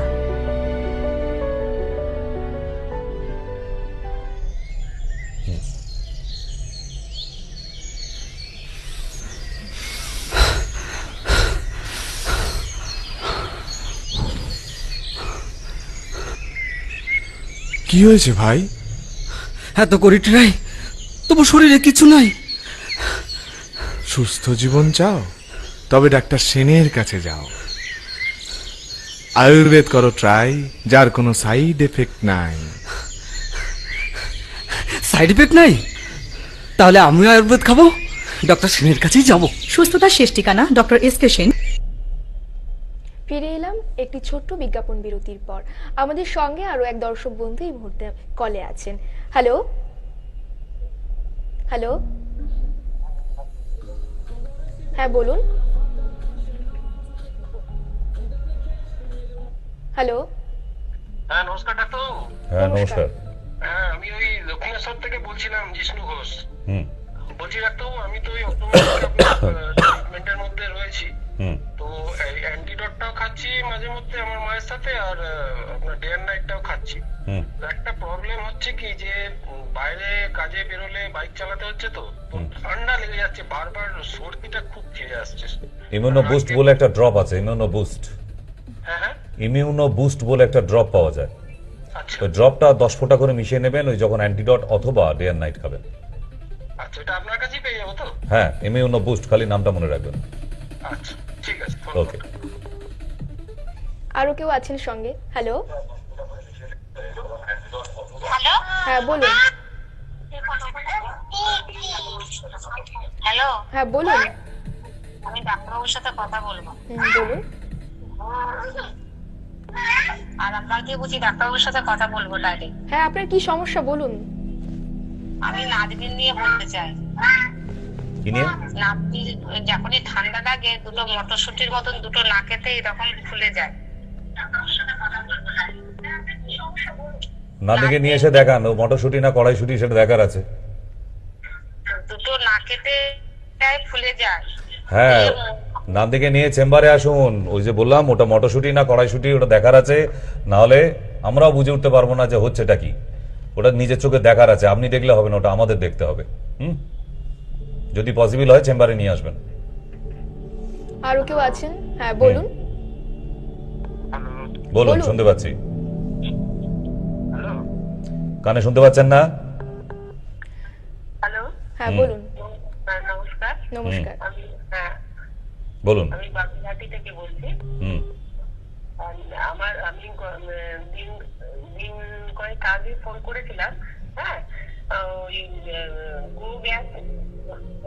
কি হয়েছে ভাই? এত করি ট্রাই, তবু শরীরে কিছু নাই। সুস্থ জীবন চাও? তবে ডাক্তার সেনের কাছে যাও। আয়ুর্বেদ করো ট্রাই, যার কোনো সাইড এফেক্ট নাই। সাইড এফেক্ট নাই? তাহলে আমিও আয়ুর্বেদ খাবো, ডক্টর সেনের কাছেই যাব। সুস্থতার শেষ ঠিকানা ডক্টর এস.কে. সেন। ফিরে এলাম একটি ছোট্ট বিজ্ঞাপন বিরতির পর। আমাদের সঙ্গে আরো এক দর্শক বন্ধু এই মুহূর্তে কলে আছেন। হ্যালো হ্যালো, হ্যাঁ বলুন। হ্যালো, হ্যাঁ নমস্কার ডাক্তারবাবু। হ্যাঁ নমস্কার। হ্যাঁ আমি ওই দক্ষিণেশ্বর থেকে বলছিলাম, জিষ্ণু ঘোষ। হুম বলছি ডাক্তারবাবু, আমি তো ওই ট্রিটমেন্টের মধ্যে রয়েছি। হুম তো এই অ্যান্টিডটটাও খাচ্ছি মাঝে মধ্যে আমার মায়ের সাথে, আর আপনার ডে অ্যান্ড নাইটটাও খাচ্ছি। হুম তো একটা প্রবলেম হচ্ছে কি, যে বাইরে কাজে বেরোলে বাইক চালাতে হচ্ছে, তো ঠান্ডা লেগে যাচ্ছে, বারবার সর্দিটা খুব ফিরে আসছে। ইমিউনো বুস্ট বলে একটা ড্রপ আছে, ইমিউনো বুস্ট। হ্যাঁ হ্যাঁ, ইমিউনো বুস্ট বলে একটা ড্রপ পাওয়া যায়। আচ্ছা ওই ড্রপটা 10 ফোঁটা করে মিশিয়ে নেবেন, ওই যখন অ্যান্টিডট অথবা ডে অ্যান্ড নাইট খাবেন। আচ্ছা, এটা আপনার কাছেই পেয়ে যাবো তো? হ্যাঁ, ইমিউনো বুস্ট, খালি নামটা মনে রাখবেন। আচ্ছা ঠিক আছে, ওকে। আরো কেউ আছেন সঙ্গে? হ্যালো হ্যালো হ্যাঁ বলুন। হ্যালো, হ্যাঁ বলুন। আমি ডাক্তারবাবুর সাথে কথা বলবো। বলুন। আর আপনাকে বুঝি ডাক্তারবাবুর সাথে কথা বলবো ডাইরেক্ট? হ্যাঁ, আপনার কি সমস্যা বলুন। আমি নাতবিন নিয়ে বলতে চাই। কি নিয়ে? নাতনি যখনই ঠান্ডা লাগে, দুটো মটরশুটির মতন দুটো নাকেতে এরকম ফুলে যায়। না দেখে নিয়ে এসে দেখান, ও মটরশুটি না কড়াইশুটি সেটা দেখার আছে। দুটো নাকেতে ফুলে যায়। হ্যাঁ, না দেখে নিয়ে চেম্বারে আসুন। ওই যে বললাম, ওটা মটরশুটি না কড়াইশুটি ওটা দেখার আছে, না হলে আমরাও বুঝে উঠতে পারবো না যে হচ্ছেটা কি। ওটা নিজের চোখে দেখার আছে, আপনি দেখলে হবে না, ওটা আমাদের দেখতে হবে। যদি পসিবল হয় চেম্বারে নিয়ে আসবেন। আরো কেউ আছেন? হ্যাঁ বলুন। বলুন, শুনতে পাচ্ছি। কানে শুনতে পাচ্ছেন না? হ্যালো, হ্যাঁ বলুন। নমস্কার। নমস্কার। বলুন। আমি বাগুইহাটি থেকে বলছি। হুম আমি দিন কয়েক আগে ফোন করেছিলাম। হ্যাঁ, ওই গো গ্যাস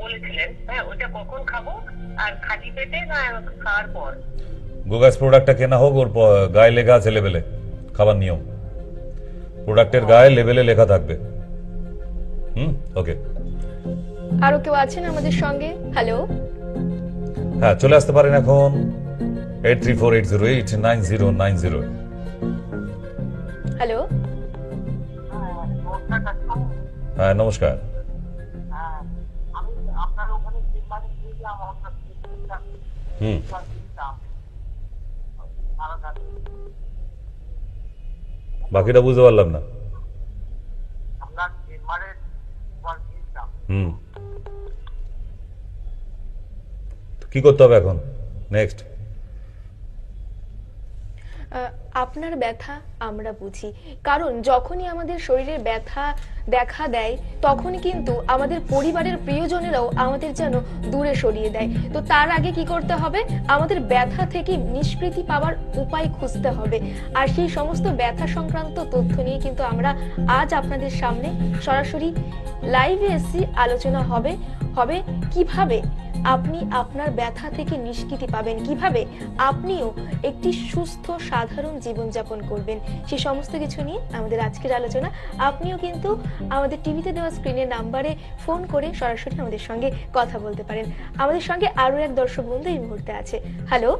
বলেছিলেন। হ্যাঁ, ওটা কখন খাবো, আর খালি পেটে না খাওয়ার পর? গোগাস প্রোডাক্টটা কেনা হোক, ওর গায়ে লেখা আছে লেবেলে খাবার নিয়ম। প্রোডাক্টের গায়ে লেবেলে লেখা থাকবে। ওকে। আরো কেউ আছেন আমাদের সঙ্গে? হ্যালো হ্যাঁ, চলে আসতে পারেন এখন 8348089090। হ্যালো হ্যাঁ নমস্কার। বাকিটা বুঝতে পারলাম না। কি করতে হবে এখন নেক্সট? আপনার ব্যথা আমরা বুঝি, কারণ যখনই আমাদের শরীরের ব্যথা দেখা দেয় তখনই কিন্তু আমাদের পরিবারের প্রিয়জনেরাও আমাদের যেন দূরে সরিয়ে দেয়। তো তার আগে কি করতে হবে? আমাদের ব্যথা থেকে নিষ্কৃতি পাওয়ার উপায় খুঁজতে হবে। আর সেই সমস্ত ব্যথা সংক্রান্ত তথ্য নিয়ে কিন্তু আমরা আজ আপনাদের সামনে সরাসরি লাইভে এসে আলোচনা হবে কিভাবে আপনি আপনার ব্যথা থেকে নিষ্কৃতি পাবেন, কিভাবে আপনিও একটি সুস্থ সাধারণ জীবনযাপন করবেন, সেই সমস্ত কিছু নিয়ে আমাদের আজকের আলোচনা। আপনিও কিন্তু আমাদের টিভিতে দেওয়া স্ক্রিনের নাম্বারে ফোন করে সরাসরি আমাদের সঙ্গে কথা বলতে পারেন। আমাদের সঙ্গে আরো এক দর্শক বন্ধু এই মুহূর্তে আছে। হ্যালো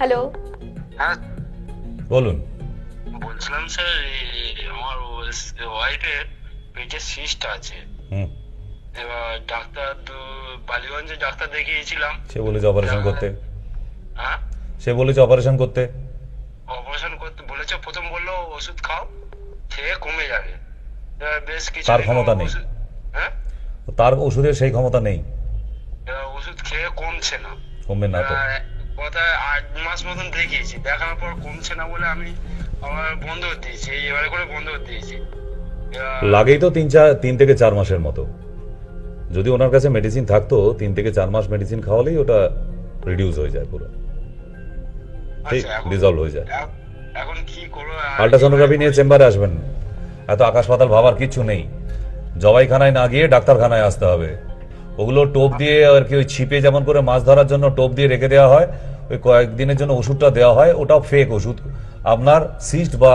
হ্যালো হ্যাঁ বলুন। বলছিলাম স্যার, আমার ওয়াইফের পেটে সিস্ট আছে। এবার ডাক্তার বালিগঞ্জে ডাক্তার দেখিয়েছিলাম, সে বলেছে অপারেশন করতে। হ্যাঁ, সে বলেছে অপারেশন করতে বলেছে। প্রথম বললো ওষুধ খাও, খেয়ে কমে যাবে। বেশ কিছু তার ক্ষমতা নেই। হ্যাঁ, তার ওষুধের সেই ক্ষমতা নেই। ওষুধ খেয়ে কমছে না। কমবে না তো। কথা 8 মাস মতন দেখিয়েছি, দেখানোর পর কমছে না বলে আমি আমার বন্ধ করে দিয়েছি, এবারে করে বন্ধ করে দিয়েছি। লাগেই তো 3 থেকে 4 মাসের মতো। যদি ওনার কাছে মেডিসিন থাকতো 3 থেকে 4 মাস মেডিসিন খাওয়ালেই ওটা রিডিউস হয়ে যায় পুরো, ঠিক ডিজলভ হয়ে যায়। এখন কি করবো? আল্ট্রাসোনোগ্রাফি নিয়ে চেম্বারে আসবেন, এত আকাশ পাতাল ভাবার কিছু নেই। জবাইখানায় না গিয়ে ডাক্তারখানায় আসতে হবে। ওগুলো টোপ দিয়ে আর কি, ওই ছিপে যেমন করে মাছ ধরার জন্য টোপ দিয়ে রেখে দেওয়া হয়, ওই কয়েকদিনের জন্য ওষুধটা দেওয়া হয়, ওটাও ফেক ওষুধ। আপনার সিস্ট বা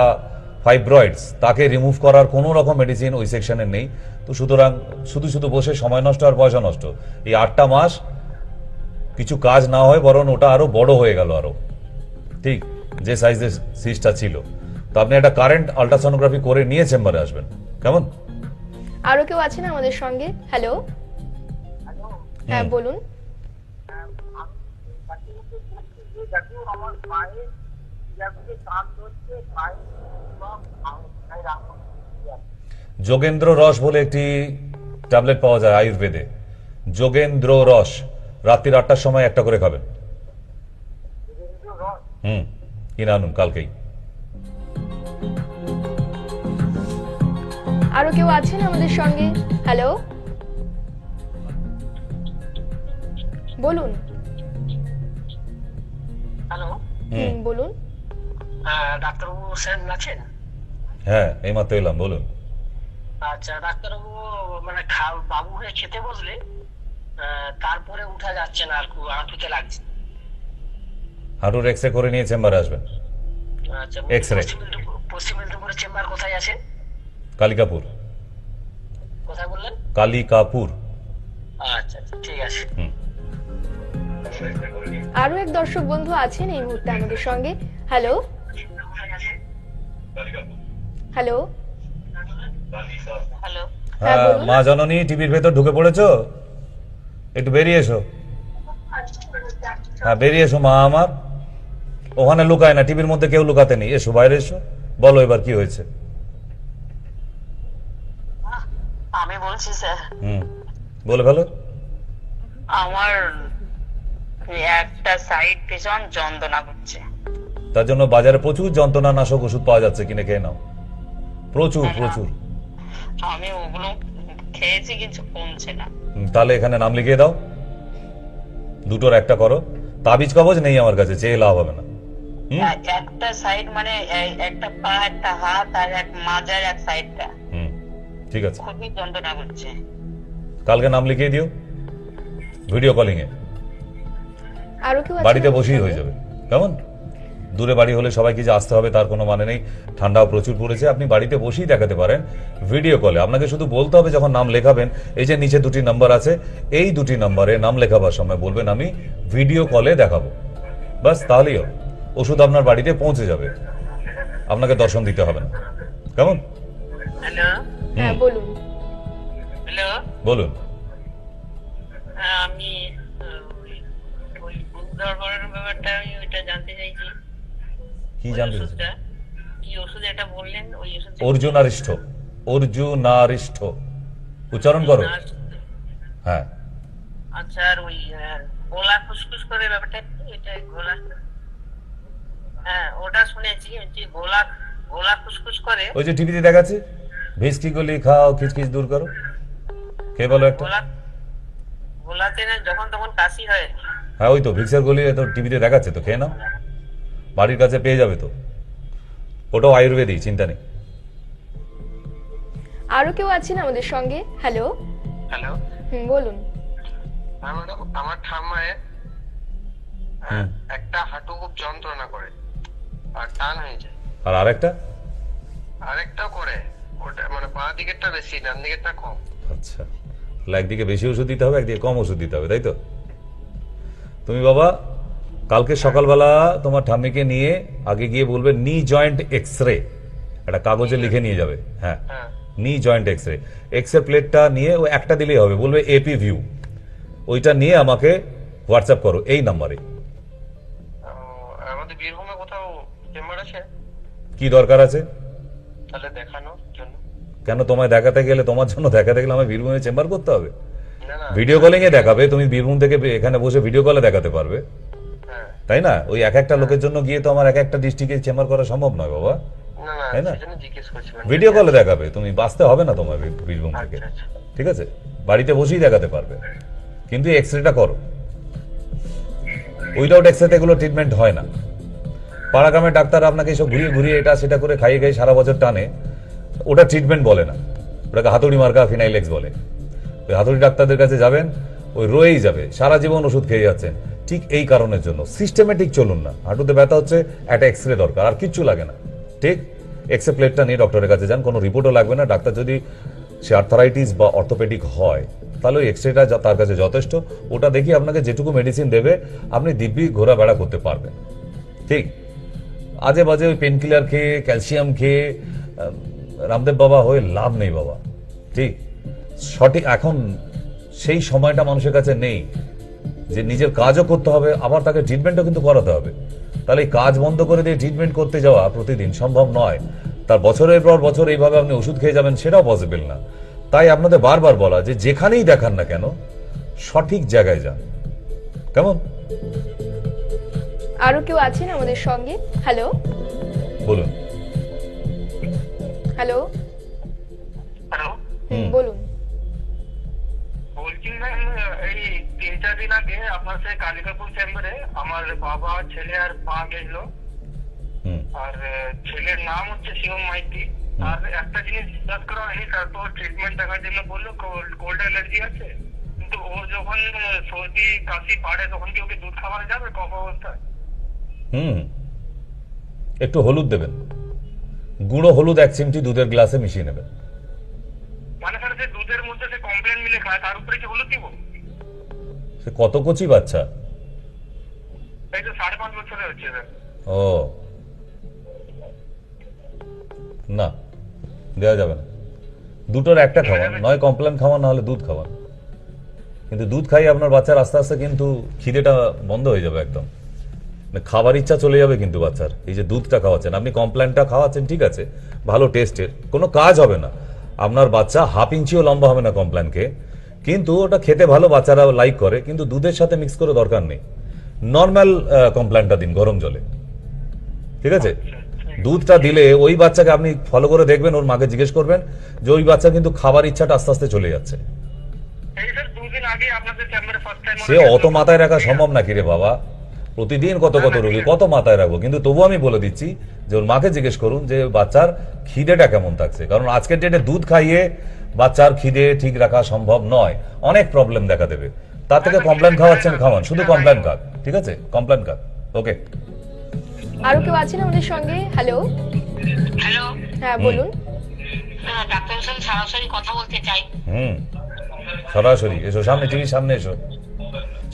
ফাইব্রয়েডস তাকে রিমুভ করার কোনো রকম মেডিসিন ওই সেকশনে নেই। তো সুতরাং শুধু শুধু বসে সময় নষ্ট আর পয়সা নষ্ট। এই 8টা মাস কিছু কাজ না হয়, বরং ওটা আরো বড় হয়ে গেল আরো, ঠিক যে সাইজের সিস্টটা ছিল। তো আপনি একটা কারেন্ট আল্ট্রাসোনোগ্রাফি করে নিয়ে চেম্বারে আসবেন, কেমন? আরো কেউ আছেন আমাদের সঙ্গে? হ্যালো, হ্যাঁ বলুন। যোগেন্দ্র রস বলে একটি ট্যাবলেট পাওয়া যায় আয়ুর্বেদে, যোগেন্দ্র রস। রাত্রির 8টার সময় একটা করে খাবেন। কিনে আনুন কালকেই। আরো কেউ আছেন আমাদের সঙ্গে? হ্যালো, বলুন। হ্যালো, বলুন। ডাক্তারবাবু স্যার আছেন? হ্যাঁ, এই মাত্র এলাম, বলুন। আচ্ছা ডাক্তারবাবু, মানে বাবু হয়ে খেতে বসলে তারপরে উঠা যাচ্ছে না, আর হাঁটুতে লাগছে। হাঁটুর এক্সরে করে নিয়ে চেম্বারে আসবেন। আচ্ছা, এক্সরে পশ্চিম মেদিনীপুরের চেম্বার কোথায় আছে? কালিকাপুর। কোথায় বললেন? কালিকাপুর। আচ্ছা আচ্ছা, ঠিক আছে। আরো এক দর্শক বন্ধু আছেন এই মুহূর্তে আমাদের সঙ্গে। Hello, hello, hello. হ্যাঁ, হ্যাঁ, বলুন। মা জননী টিভির ভেতর ঢুকে পড়েছো, একটু বেরিয়ে এসো। হ্যাঁ, বেরিয়ে এসো মা আমার। ওখানে লুকায় না, টিভির মধ্যে কেউ লুকাতে নেই। এসো, বাইরে এসো, বলো এবার কি হয়েছে। আমি বলছি স্যার, বলে ফেলো। আমার একটা সাইড ভীষণ যন্ত্রণা করছে। তার জন্য বাজারে প্রচুর যন্ত্রণানাশক ওষুধ পাওয়া যাচ্ছে, কিনে খেয়ে নাও। প্রচুর প্রচুর। আমি ওগুলো খেয়েছি, কিছু কমছে না। তাহলে এখানে নাম লিখিয়ে দাও, দুটোর একটা করো। তাবিজ কবজ নেই আমার কাছে, চেয়ে লাভ হবে না। একটা সাইড মানে একটা পা, একটা হাত, আর এক মাজার এক সাইডটা ঠিক আছে, খুবই যন্ত্রণা করছে। কালকে নাম লিখিয়ে দিও ভিডিও কলিং এ। আরো কেউ আছেন বাড়িতে আমাদের বসেই সঙ্গে? হয়ে যাবে, কেমন? দূরে বাড়ি হলে সবাইকে যে আসতে হবে তার কোনো মানে নেই। ঠান্ডাও প্রচুর পড়েছে, আপনি বাড়িতে বসেই দেখাতে পারেন ভিডিও কলে। আপনাকে শুধু বলতে হবে যখন নাম লেখাবেন, এই যে নিচে 2টি নাম্বার আছে, এই 2টি নাম্বারে নাম লেখাবার সময় বলবেন আমি ভিডিও কলে দেখাবো, বাস, তাহলেই হবে। ওষুধ আপনার বাড়িতে পৌঁছে যাবে, আপনাকে দর্শন দিতে হবে না, কেমন? হ্যালো, হ্যাঁ বলুন। হ্যালো, বলুন। আমি ওই বুক ধরপড়ানোর ব্যাপারটা আমি ওইটা জানতে চাইছি। কি জানতে চাইছেন? ওষুধটা কি ওষুধ এটা বললেন? ওই ওষুধ অর্জুনারিষ্ঠ, অর্জুনারিষ্ঠ উচ্চারণ করো। হ্যাঁ। আচ্ছা, আর ওই গোলা খুসখুস করে ব্যাপারটা কি? এটা গোলা, হ্যাঁ ওটা শুনেছি, যে গোলা গোলা খুসখুস করে। ওই যে টিভিতে দেখাচ্ছে, ভিস্কি গলি খাও, খিচখিচ দূর করো, কে বলো একটা? গোলাতে না যখন তখন কাশি হয়। হ্যাঁ, ওই তো ভিক্সের গলি তো টিভিতে দেখাচ্ছে, তো খেয়ে নাও, বাড়ির কাছে পেয়ে যাবে তো। ওটাও আয়ুর্বেদিক, চিন্তা নেই। আরো কেউ আছেন আমাদের সঙ্গে? হ্যালো, হ্যালো, বলুন। আমার ঠাম্মায় একটা হাঁটু খুব যন্ত্রণা করে আর টান হয়ে যায়, আর আরেকটাও করে। ওটা মানে বাঁ দিকেরটা বেশি, ডান দিকেরটা কম। আচ্ছা, তাহলে একদিকে বেশি ওষুধ দিতে হবে, একদিকে কম ওষুধ দিতে হবে, তাই তো? তুমি বাবা কালকে সকালবেলা তোমার ঠাম্মিকে নিয়ে আগে গিয়ে বলবে নি জয়েন্ট এক্সরে, একটা কাগজে লিখে নিয়ে যাবে। হ্যাঁ, নি জয়েন্ট এক্সরে, এক্সরে প্লেটটা নিয়ে ও একটা দিলেই হবে, বলবে এপি ভিউ, ওইটা নিয়ে আমাকে হোয়াটসঅ্যাপ করো এই নাম্বারে। আমাদের বীরভূমে কোথাও চেম্বার আছে? কি দরকার আছে তাহলে দেখানোর জন্য? কেন তোমায় দেখাতে গেলে, তোমার জন্য দেখাতে গেলে আমায় বীরভূমে চেম্বার করতে হবে? না না, ভিডিও কলিং এ দেখাবে, তুমি বীরভূম থেকে এখানে বসে ভিডিও কলে দেখাতে পারবে। হ্যাঁ তাই না? ওই এক একটা লোকের জন্য গিয়ে তো আমার এক একটা ডিস্ট্রিক্টে চেম্বার করা সম্ভব নয় বাবা, তাই না? ভিডিও কলে দেখাবে, তুমি বাঁচতে হবে না তোমার বীরভূম থেকে, ঠিক আছে? বাড়িতে বসেই দেখাতে পারবে, কিন্তু এক্সরেটা করো। উইদাউট এক্সরেতে এগুলো ট্রিটমেন্ট হয় না। পাড়া গ্রামের ডাক্তার আপনাকে সব ঘুরিয়ে ঘুরিয়ে এটা সেটা করে খাইয়ে খাইয়ে সারা বছর টানে, ওটা ট্রিটমেন্ট বলে না, ওটাকে হাতুড়ি মার্কা ফিনাইলেক্স বলে। ওই হাতুড়ি ডাক্তারদের কাছে যাবেন, ওই রয়েই যাবে, সারা জীবন ওষুধ খেয়ে যাচ্ছেন। ঠিক এই কারণের জন্য সিস্টেমেটিক চলুন না। হাঁটুতে ব্যথা হচ্ছে, একটা এক্সরে দরকার, আর কিচ্ছু লাগে না, ঠিক? এক্সরে প্লেটটা নিয়ে ডক্টরের কাছে যান, কোনো রিপোর্টও লাগবে না। ডাক্তার যদি সে আর্থারাইটিস বা অর্থোপেডিক হয়, তাহলে ওই এক্সরেটা তার কাছে যথেষ্ট। ওটা দেখি আপনাকে যেটুকু মেডিসিন দেবে আপনি দিব্যি ঘোরাবেড়া করতে পারবেন, ঠিক? আজে বাজে ওই পেন কিলার খেয়ে, ক্যালসিয়াম খেয়ে রামদেব বাবা হয়ে লাভ নেই বাবা, ঠিক? সঠিক এখন সেই সময়টা মানুষের কাছে নেই যে নিজের কাজও করতে হবে, আবার তাকে ট্রিটমেন্টও কিন্তু করাতে হবে। তাহলে এই কাজ বন্ধ করে দিয়ে ট্রিটমেন্ট করতে যাওয়া প্রতিদিন সম্ভব নয়। তার বছরের পর বছর এইভাবে আপনি ওষুধ খেয়ে যাবেন, সেটাও পসিবল না। তাই আপনাদের বারবার বলা যে যেখানেই দেখান না কেন সঠিক জায়গায় যান, কেমন? আরো কেউ আছেন আমাদের সঙ্গে? হ্যালো, বলুন। হ্যালো, হ্যালো, বলুন। বলছি ম্যাম, এই 3-4 দিন আগে আপনার সেই কালিকাপুর চেম্বারে আমার বাবা, ছেলে আর মা গেছিল। আর ছেলের নাম হচ্ছে শিবম মাইতি। আর একটা জিনিস জিজ্ঞাসা করা হয়নি, তারপর ট্রিটমেন্ট দেখার জন্য বললো কোল্ড অ্যালার্জি আছে, কিন্তু ও যখন সর্দি কাশি বাড়ে তখন কি ওকে দুধ খাওয়ানো যাবে কফ অবস্থায়? একটু হলুদ দেবেন, গুঁড়ো হলুদ 1 চিমটি দুধের গ্লাসে মিশিয়ে নেবেন। মানে স্যার, সে দুধের মধ্যে সে কমপ্লেন মিলে খায়, তার উপরে কি হলুদ দিব? সে কত কচি বাচ্চা? এই তো 5.5 বছরের হচ্ছে স্যার। ও না, দেওয়া যাবে না। দুটোর একটা খাওয়ান, নয় কমপ্লেন খাওয়ান, না হলে দুধ খাওয়ান। কিন্তু দুধ খাইয়ে আপনার বাচ্চার আস্তে আস্তে কিন্তু খিদেটা বন্ধ হয়ে যাবে একদম, খাবার ইচ্ছা চলে যাবে কিন্তু বাচ্চার। এই যে দুধটা খাওয়াচ্ছেন আপনি, কমপ্লেনটা খাওয়াচ্ছেন, ঠিক আছে, ভালো টেস্টের, কোনো কাজ হবে না। আপনার বাচ্চা 1/2 ইঞ্চিও লম্বা হবে না কমপ্লেনকে, কিন্তু ওটা খেতে ভালো, বাচ্চারা লাইক করে, কিন্তু দুধের সাথে মিক্স করে দরকার নেই। নর্মাল কমপ্লেনটা দিন গরম জলে, ঠিক আছে? দুধটা দিলে ওই বাচ্চাকে আপনি ফলো করে দেখবেন, ওর মাকে জিজ্ঞেস করবেন যে ওই বাচ্চা কিন্তু খাবার ইচ্ছাটা আস্তে আস্তে চলে যাচ্ছে। সে অত মাথায় রাখা সম্ভব নাকি রে বাবা? প্রতিদিন কত কত রোগী, কত মাথায় রাখবো? কিন্তু তবু আমি বলে দিচ্ছি যে ওর মাকে জিজ্ঞেস করুন যে বাচ্চার খিদেটা কেমন থাকছে, কারণ আজকের ডেটে দুধ খাইয়ে বাচ্চার খিদে ঠিক রাখা সম্ভব নয়, অনেক প্রবলেম দেখা দেবে। তার থেকে কমপ্লেন খাওয়াচ্ছেন, খাওয়ান, শুধু কমপ্লেন খাক, ঠিক আছে? কমপ্লেন খাক। ওকে, আরো কেউ আছেন আমাদের সঙ্গে? হ্যালো, হ্যালো, হ্যাঁ বলুন। ডাক্তারের সাথে সরাসরি কথা বলতে চাই। সরাসরি এসো, সামনে, টিভির সামনে এসো,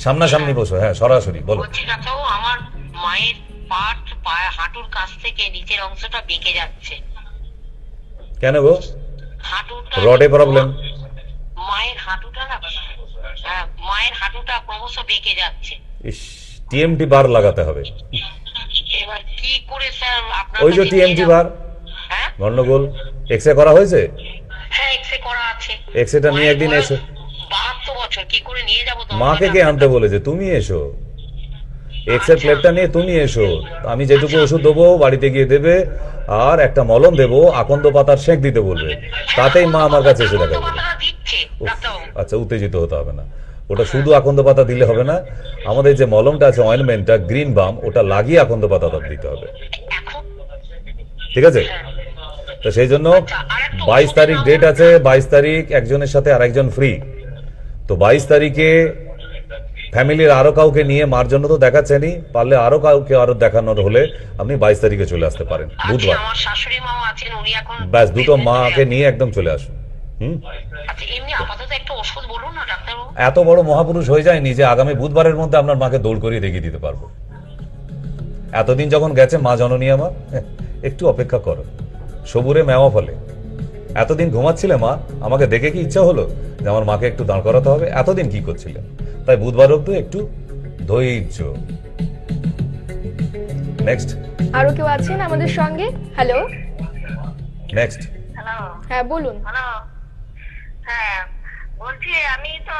সামনাসামনি বসো। হ্যাঁ, সরাসরি বলো। বলছি ডাক্তারবাবু, আমার মায়ের হাঁটুর কাছ থেকে নিচের অংশটা বেঁকে যাচ্ছে। কেন গো? হাঁটুটা রডে প্রবলেম? মায়ের হাঁটুটা না, মায়ের হাঁটুটা ক্রমশ বেঁকে যাচ্ছে। ইস, টিএমটি বার লাগাতে হবে। এবার কি করে স্যার আপনার? ওই যে টিএমটি বার, গন্ডগোল। এক্সরে করা হয়েছে? হ্যাঁ, এক্সরে করা আছে। এক্সরেটা নিয়ে একদিন এসো। 72 বছর, কি করে নিয়ে যাব? মাকে কে আনতে বলেছে? তুমি এসো, এক্সরে প্লেটটা নিয়ে তুমি এসো। আমি যেটুকু ওষুধ দেবো বাড়িতে গিয়ে দেবে, আর একটা মলম দেবো, আকন্দ পাতার সেঁক দিতে বলবে, তাতেই মা আমার কাছে এসে দেখা করবে। আচ্ছা, উত্তেজিত হতে হবে না, ওটা শুধু আকন্দ পাতা দিলে হবে না, আমাদের যে মলমটা আছে, অয়েনমেন্টটা, গ্রিন বাম, ওটা লাগিয়ে আকন্দ পাতা দিতে হবে, ঠিক আছে? তো সেই জন্য 22 তারিখ ডেট আছে, 22 তারিখ একজনের সাথে আরেকজন ফ্রি। তো 22 তারিখে ফ্যামিলির আরো কাউকে নিয়ে, মার জন্য তো দেখাচ্ছেনই, পারলে আরো কাউকে আরো দেখানোর হলে আপনি 22 তারিখে চলে আসতে পারেন, বুধবার। আমার শাশুড়ি মাও আছেন, উনি এখন ব্যাস, দুটো মাকে নিয়ে একদম চলে আসুন। আচ্ছা, এমনি আপাতত একটা ওষুধ বলুন না ডাক্তারবাবু। এত বড় মহাপুরুষ হয়ে যায়নি যে আগামী বুধবারের মধ্যে আপনার মাকে দৌড় করিয়ে দেখিয়ে দিতে পারবো। এতদিন যখন গেছে মা জননী আমার, একটু অপেক্ষা করো, সবুরে মেওয়া ফলে। এতদিন ঘুমাচ্ছিলে মা, আমাকে দেখে কি ইচ্ছা হলো যে আমার মাকে একটু দাঁড় করাতে হবে? এতদিন কি করছিলেন? তাই বুধবার অব্দি একটু ধৈর্য। নেক্সট, আরো কেউ আছেন আমাদের সঙ্গে? Hello, next. হ্যালো, হ্যাঁ বলুন। হ্যালো, হ্যাঁ বলছি, আমি তো